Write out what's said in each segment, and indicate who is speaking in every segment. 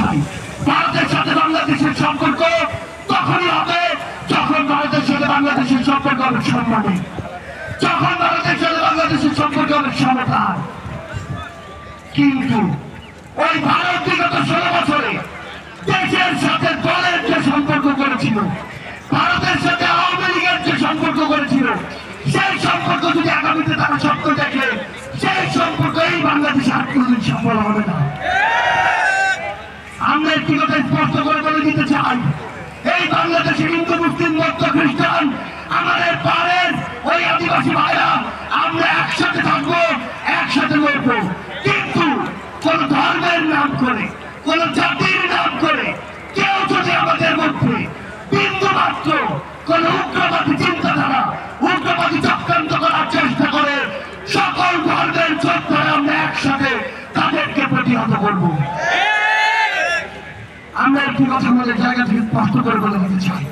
Speaker 1: চাই। ভারতের সাথে বাংলাদেশের সম্পর্ক তখনই হবে যখন ভারতের সাথে বাংলাদেশের সম্পর্ক হবে সম্মানে, যখন ভারতের সাথে বাংলাদেশের সম্পর্ক হবে সমতায়। কিন্তু ওই ভারত বিগত 16 বছরে দেশের সাথে দলের যে সম্পর্ক করেছিল, ভারতের সাথে আওয়ামী লীগের যে সম্পর্ক করেছিল, সেই সম্পর্ক যদি আগামীতে তারা স্বপ্ন দেখে, সেই সম্পর্ক এই বাংলাদেশে আর কোনদিন সফল হবে না। আমরা একটি কথা স্পষ্ট করে বলে দিতে চাই, এই বাংলাদেশে হিন্দু, মুসলিম, বৌদ্ধ, খ্রিস্টান, আমাদের পাড়ের ওই আদিবাসী ভাইরা আমরা একসাথে থাকবো, একসাথে লড়বো। কিন্তু কোন ধর্মের নাম করে, কোন জাতির নাম করে কেউ যদি আমাদের মধ্যে বিন্দু মাত্র কোন উগ্রবাদী চিন্তাধারা, উগ্রবাদী চক্রান্ত করার চেষ্টা করে, সকল ধর্মের যোদ্ধারা আমরা একসাথে তাদেরকে প্রতিহত করবো। আমরা একটি কথা বলে জায়গা থেকে স্পষ্ট করে বলে দিতে চাই,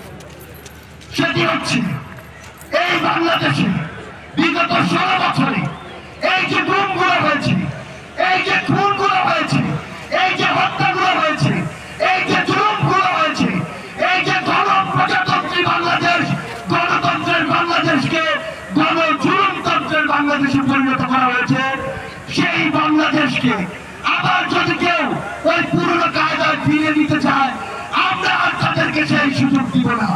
Speaker 1: সেটি হচ্ছে এই বাংলাদেশে বিগত 16 বছরে এই যে গুমগুলো হয়েছে, এই যে খুনগুলো হয়েছে, এই যে হত্যাগুলো হয়েছে, এই যে জুলুমগুলো হয়েছে, এই যে গণপ্রজাতন্ত্রী বাংলাদেশ, গণতন্ত্রের বাংলাদেশকে গণজুলুমতন্ত্রের বাংলাদেশে পরিণত করা হয়েছে, সেই বাংলাদেশকে আবার যদি কেউ ওই পুরনো কায়দায় ফিরে দিতে চায়, আমরা আর তাদেরকে সেই সুযোগ দিব না।